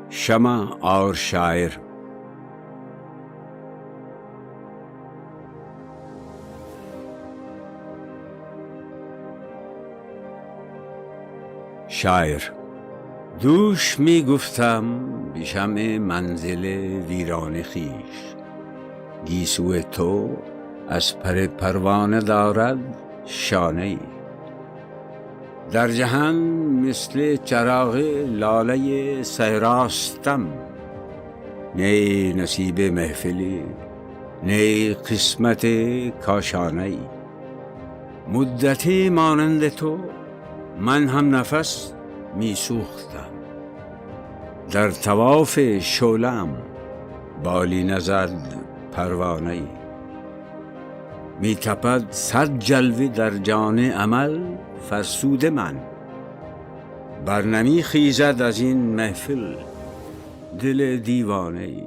شمع اور شاعر۔ شاعر: دوش می گفتم به شمع منزل ویران خویش، گیسو تو از پر پروانه دارد شانه‌ای. در جهان مثل چراغ لاله صحراستم، نی نصیب محفلی نی قسمت کاشانه‌ای. مدتی مانند تو من هم نفس می سوختم، در طواف شعله‌ام بالی نزد پروانه‌ای. می تپد صد جلوه در جان عمل فرسود من، برنمی خیزد از این محفل دل دیوانه‌ای.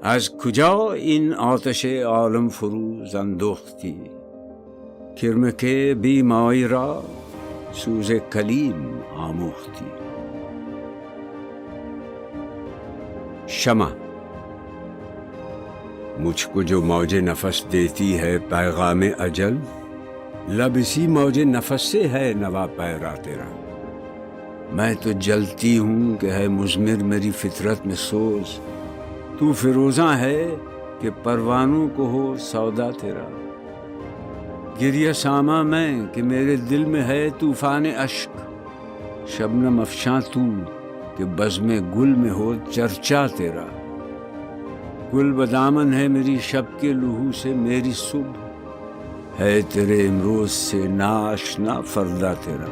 از کجا این آتش عالم فروز اندوختی، کرمک بی مای را سوز کلیم آموختی. شمع: مجھ کو جو موج نفس دیتی ہے پیغام اجل، لب اسی موج نفس سے ہے نوا پیرا تیرا. میں تو جلتی ہوں کہ ہے مضمر میری فطرت میں سوز، تو فروزاں ہے کہ پروانوں کو ہو سودا تیرا. گریہ ساما میں کہ میرے دل میں ہے طوفان اشک، شبنم افشاں تو کہ بزم گل میں ہو چرچا تیرا. گل بدامن ہے میری شب کے لہو سے میری صبح، ہے تیرے امروز سے ناآشنا فردا تیرا.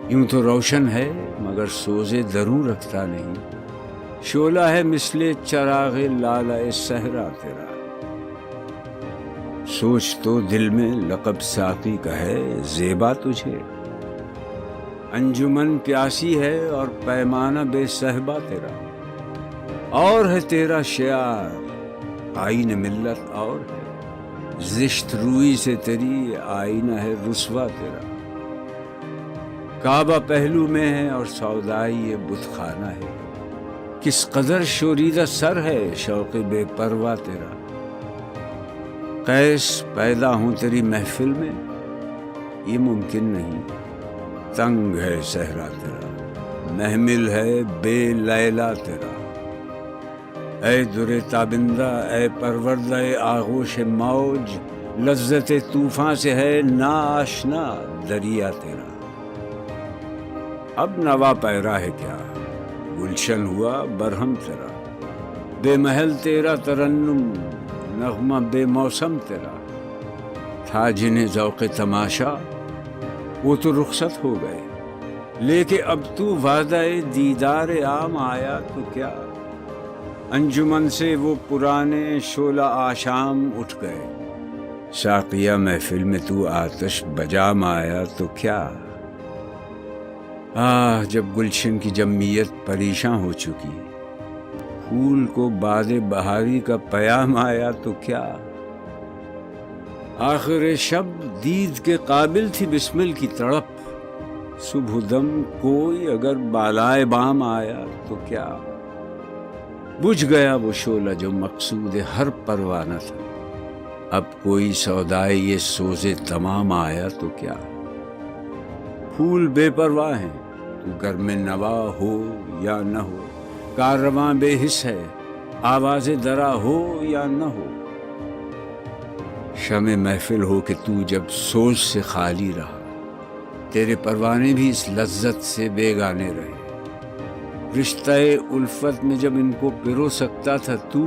یوں تو روشن ہے مگر سوز دروں رکھتا نہیں، شعلہ ہے مثل چراغ لالہ صحرا تیرا. سوچ تو دل میں لقب ساقی کا ہے زیبا تجھے، انجمن پیاسی ہے اور پیمانہ بے صحبا تیرا. اور ہے تیرا شعار آئین ملت اور ہے، زشت روئی سے تیری آئینہ ہے رسوا تیرا. کعبہ پہلو میں ہے اور سودائی یہ بت خانہ ہے، کس قدر شوریدہ سر ہے شوق بے پروا تیرا. قیس پیدا ہوں تیری محفل میں یہ ممکن نہیں، تنگ ہے صحرا تیرا، محمل ہے بے لیلا تیرا. اے در تابندہ اے پروردہ آغوش موج، لذت طوفان سے ہے ناآشنا دریا تیرا. اب نوا پیرا ہے کیا گلشن ہوا برہم تیرا، بے محل تیرا ترنم نغمہ بے موسم تیرا. تھا جنہیں ذوق تماشا وہ تو رخصت ہو گئے، لیکن اب تو وعدہ دیدار عام آیا تو کیا. انجمن سے وہ پرانے شعلہ آشام اٹھ گئے، ساقیہ محفل میں تو آتش بجام آیا تو کیا. جب گلشن کی جمعیت پریشاں ہو چکی، پھول کو باد بہاری کا پیام آیا تو کیا. آخر شب دید کے قابل تھی بسمل کی تڑپ، صبح دم کوئی اگر بالائے بام آیا تو کیا. بجھ گیا وہ شعلہ جو مقصود ہر پروانہ تھا، اب کوئی سودائے یہ سوز تمام آیا تو کیا. پھول بے پرواہ ہیں تو گھر میں نوا ہو یا نہ ہو، کارواں بے حس ہے آواز درا ہو یا نہ ہو. شمع محفل ہو کہ تو جب سوز سے خالی رہا، تیرے پروانے بھی اس لذت سے بیگانے رہے. رشتہ الفت میں جب ان کو پرو سکتا تھا تو،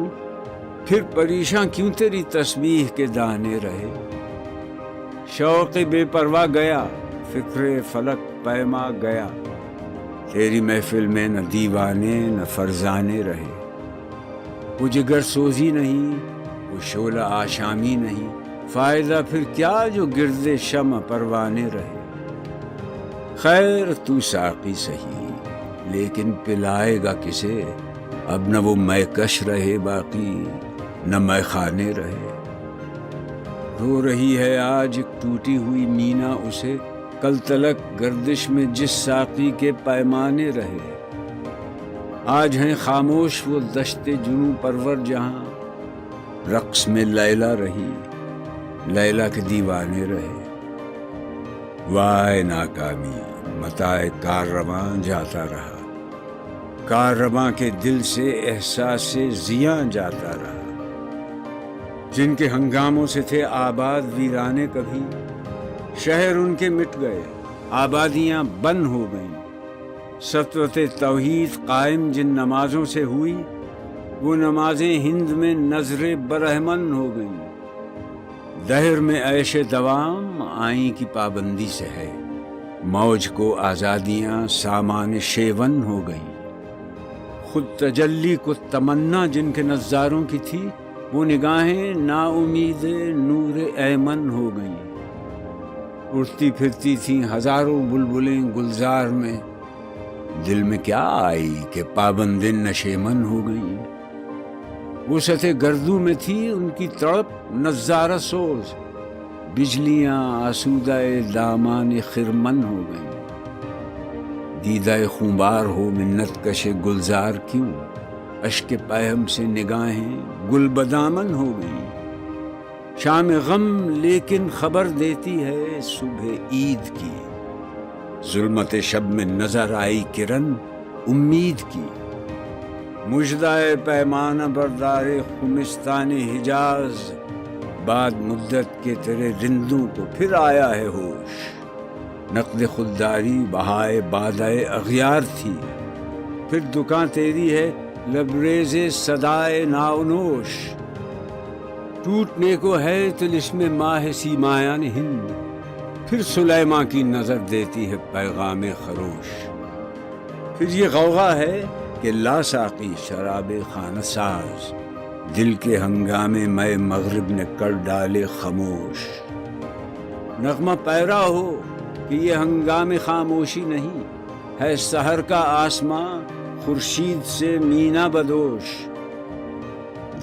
پھر پریشاں کیوں تیری تسبیح کے دانے رہے. شوق بے پرواہ گیا، فکر فلک پیما گیا، تیری محفل میں نہ دیوانے نہ فرزانے رہے. وہ جگر سوزی نہیں وہ شعلہ آشامی نہیں، فائدہ پھر کیا جو گرد شمع پروانے رہے. خیر تو ساقی سہی لیکن پلائے گا کسے، اب نہ وہ میں کش رہے باقی نہ میں خانے رہے. رو رہی ہے آج ایک ٹوٹی ہوئی مینا اسے، کل تلک گردش میں جس ساقی کے پیمانے رہے. آج ہیں خاموش وہ دشت جنوں پرور جہاں، رقص میں لیلا رہی، لیلا کے دیوانے رہے۔ وائے ناکامی متاع کاررواں جاتا رہا، کاررواں کے دل سے احساس زیاں جاتا رہا۔ جن کے ہنگاموں سے تھے آباد ویرانے کبھی، شہر ان کے مٹ گئے، آبادیاں بن ہو گئیں۔ سطوت توحید قائم جن نمازوں سے ہوئی، وہ نمازیں ہند میں نظر برہمن ہو گئیں۔ دہر میں عیش دوام آئیں کی پابندی سے ہے، موج کو آزادیاں سامان شیون ہو گئیں۔ خود تجلی کو تمنا جن کے نظاروں کی تھی، وہ نگاہیں نا امید نور ایمن ہو گئیں۔ اڑتی پھرتی تھیں ہزاروں بلبلیں گلزار میں، دل میں کیا آئی کہ پابند نشیمن ہو گئیں۔ وسعت گردوں میں تھی ان کی تڑپ نظارہ سوز، بجلیاں آسودہ دامان خرمن ہو گئیں۔ دیدہ خونبار ہو منت کش گلزار کیوں، اشک پیہم سے نگاہیں گل بدامن ہو گئیں۔ شام غم لیکن خبر دیتی ہے صبح عید کی، ظلمت شب میں نظر آئی کرن امید کی۔ مژدہ پیمانہ بردار خمستان حجاز، بعد مدت کے تیرے رندوں کو پھر آیا ہے ہوش۔ نقد خودداری بہائے بادائے اغیار تھی، پھر دکان تیری ہے لبریز صدائے ناونوش۔ ٹوٹنے کو ہے طلسم ماہ سیمایان ہند، پھر سلیماں کی نظر دیتی ہے پیغام خروش۔ پھر یہ غوغا ہے کہ لا ساقی شراب خانہ ساز، دل کے ہنگامے میں مغرب نے کر ڈالے خاموش۔ نغمہ پیرا ہو کہ یہ ہنگام خاموشی نہیں، ہے سحر کا آسماں خورشید سے مینا بدوش۔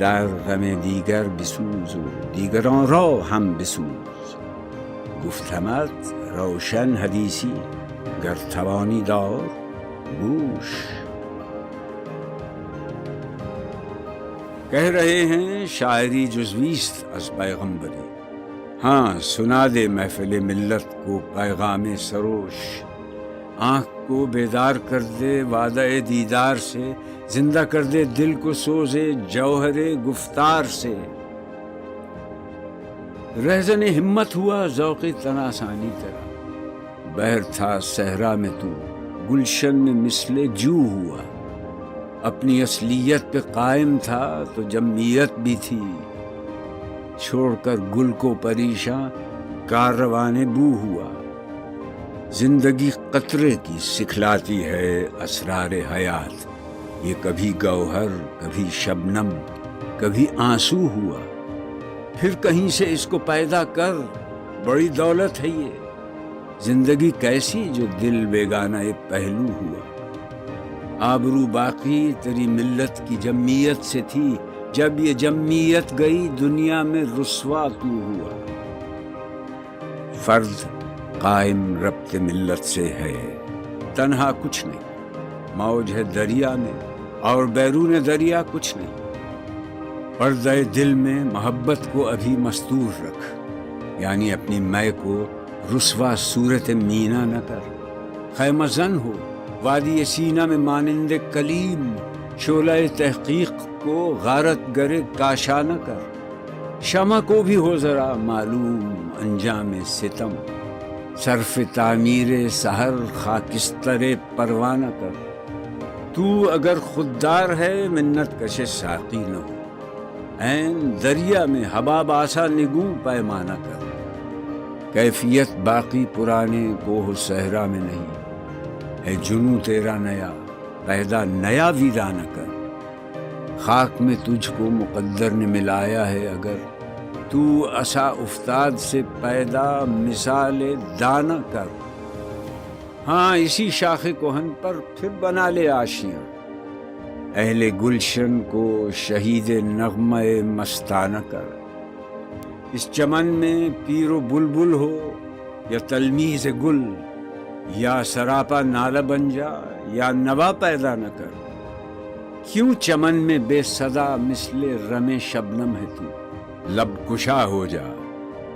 در غم دیگر بسوز و دیگران را هم بسوز، گفتمت روشن حدیثی گر توانی دار گوش۔ کہہ رہے ہیں شاعری جزویست از پیغمبری، ہاں سنا دے محفل ملت کو پیغام سروش۔ آنکھ کو بیدار کر دے وعدہ دیدار سے، زندہ کر دے دل کو سوزے جوہر گفتار سے۔ رہزن ہمت ہوا ذوق تناسانی تیرا، بہر تھا صحرا میں تو گلشن میں مثل جو ہوا۔ اپنی اصلیت پہ قائم تھا تو جمعیت بھی تھی، چھوڑ کر گل کو پریشاں کاروانے بو ہوا۔ زندگی قطرے کی سکھلاتی ہے اسرار حیات، یہ کبھی گوہر کبھی شبنم کبھی آنسو ہوا۔ پھر کہیں سے اس کو پیدا کر، بڑی دولت ہے یہ زندگی کیسی جو دل بیگانہ پہلو ہوا۔ آبرو باقی تیری ملت کی جمعیت سے تھی، جب یہ جمعیت گئی دنیا میں رسوا تو ہوا۔ فرد قائم ربط ملت سے ہے، تنہا کچھ نہیں، موج ہے دریا میں اور بیرون دریا کچھ نہیں۔ پردہ دل میں محبت کو ابھی مستور رکھ، یعنی اپنی میں کو رسوا صورت مینا نہ کر۔ خیمہ زن ہو وادی سینہ میں مانند کلیم، شعلہ تحقیق کو غارت گرے کاشا نہ کر۔ شمع کو بھی ہو ذرا معلوم انجام ستم، صرف تعمیر سحر خاکستر پروانہ کر۔ تو اگر خوددار ہے منت کش ساقی نہ ہو، عین دریا میں حباب آسا نگوں پیمانہ کر۔ کیفیت باقی پرانے کوہ صحرا میں نہیں، ہے جنوں تیرا نیا پیدا نیا ویرانہ کر۔ خاک میں تجھ کو مقدر نے ملایا ہے اگر، تو عصا افتاد سے پیدا مثال دانہ کر۔ ہاں اسی شاخ کہن پر پھر بنا لے آشیاں، اہل گلشن کو شہید نغمہ مستانہ کر۔ اس چمن میں پیر و بلبل ہو یا تلمیذ گل، یا سراپا نالہ بن جا یا نوا پیدا نہ کر۔ کیوں چمن میں بے صدا مثل رم شبنم ہے تو، لب کشا ہو جا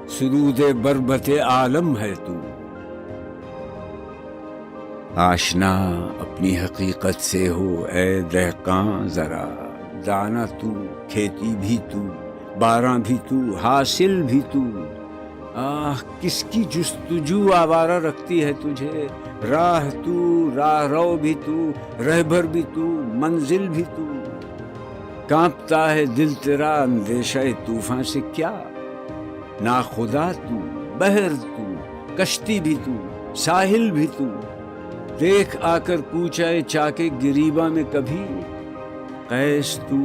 سرود بربت عالم ہے تو۔ آشنا اپنی حقیقت سے ہو اے دہقاں ذرا، دانا تو، کھیتی بھی تو، باراں بھی تو، حاصل بھی تو۔ آہ کس کی جستجو آوارہ رکھتی ہے تجھے، راہ تو، راہ رو بھی تو، رہبر بھی تو، منزل بھی تو۔ کانپتا ہے دل تیرا اندیشہ طوفان سے کیا، ناخدا تو، بحر تو، کشتی بھی تو، ساحل بھی تو۔ دیکھ آ کر کوچہ چاکے گریباں میں کبھی، قیس تو،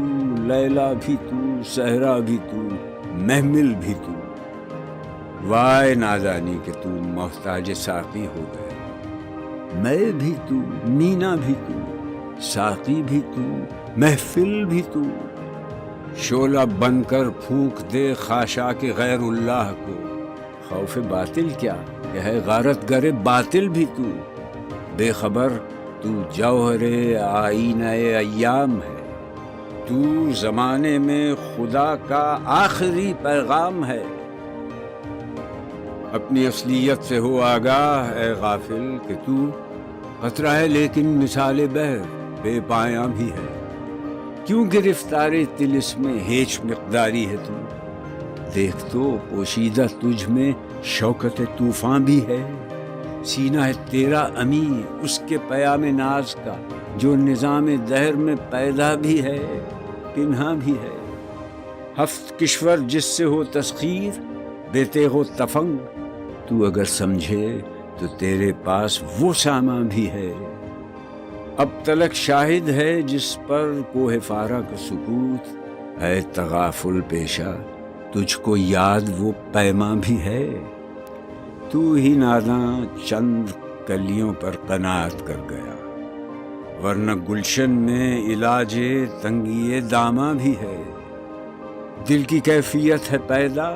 لیلا بھی تو، صحرا بھی تو، محمل بھی تو۔ وائے نادانی کہ تو محتاج ساقی ہو گیا، میں بھی تو، مینا بھی تو، ساقی بھی تو، محفل بھی تو۔ شعلہ بن کر پھونک دے خاشاک غیر اللہ کو، خوف باطل کیا کہ ہے غارت گر باطل بھی تو۔ بے خبر تو جوہر آئینہ ایام ہے، تو زمانے میں خدا کا آخری پیغام ہے۔ اپنی اصلیت سے ہو آگاہ اے غافل کہ تو قطرہ ہے لیکن مثال بحر بے پایاں بھی ہے۔ کیوں گرفتار طلسم میں ہیچ مقداری ہے تو، دیکھ تو پوشیدہ تجھ میں شوکت طوفان بھی ہے۔ سینہ ہے تیرا امیر اس کے پیام ناز کا، جو نظام دہر میں پیدا بھی ہے پنہاں بھی ہے۔ ہفت کشور جس سے ہو تسخیر بے تیغ و تفنگ، تو اگر سمجھے تو تیرے پاس وہ سامان بھی ہے۔ اب تلک شاہد ہے جس پر کوہ فارا کا سکوت، اے تغافل پیشہ تجھ کو یاد وہ پیماں بھی ہے۔ تو ہی ناداں چند کلیوں پر قناعت کر گیا، ورنہ گلشن میں علاج تنگی داماں بھی ہے۔ دل کی کیفیت ہے پیدا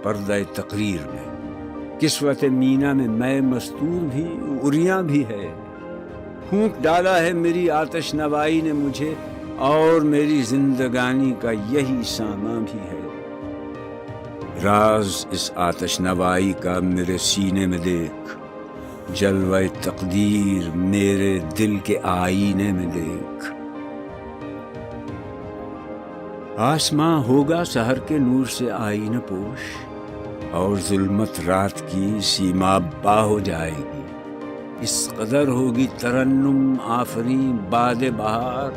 پردہ تقریر میں، کسوت مینا میں میں مستور بھی عریاں بھی ہے۔ پھونک ڈالا ہے میری آتش نوائی نے مجھے، اور میری زندگانی کا یہی سامان بھی ہے۔ راز اس آتش نوائی کا میرے سینے میں دیکھ، جلوہ تقدیر میرے دل کے آئینے میں دیکھ۔ آسماں ہوگا سحر کے نور سے آئینہ پوش، اور ظلمت رات کی سیما با ہو جائے گی۔ اس قدر ہوگی ترنم آفریں باد بہار،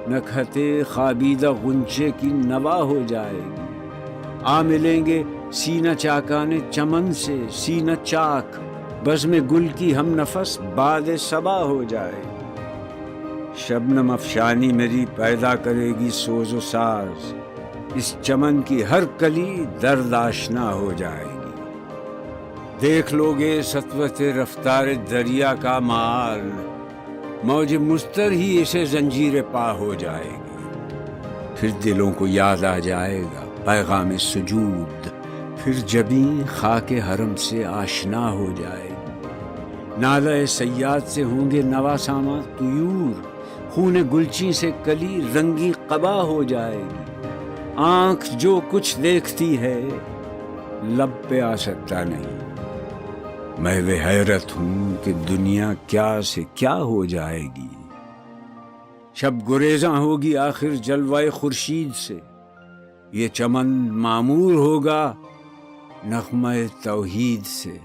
نکہت خوابیدہ غنچے کی نوا ہو جائے گی۔ آ ملیں گے سینہ چاکانے چمن سے سینہ چاک، بزم گل کی ہم نفس باد صبا ہو جائے گی۔ شبنم افشانی میری پیدا کرے گی سوز و ساز، اس چمن کی ہر کلی درد آشنا ہو جائے گی۔ دیکھ لوگے سطوت رفتار دریا کا مال، موج مستر ہی اسے زنجیر پا ہو جائے گی۔ پھر دلوں کو یاد آ جائے گا پیغام سجود، پھر جبیں خاک حرم سے آشنا ہو جائے گی۔ نالہ صیاد سے ہوں گے نواسامہ طیور، خون گلچی سے کلی رنگی قبا ہو جائے گی۔ آنکھ جو کچھ دیکھتی ہے لب پہ آ سکتا نہیں، محو حیرت ہوں کہ دنیا کیا سے کیا ہو جائے گی۔ شب گریزاں ہوگی آخر جلوہ خورشید سے، یہ چمن معمور ہوگا نغمہ توحید سے۔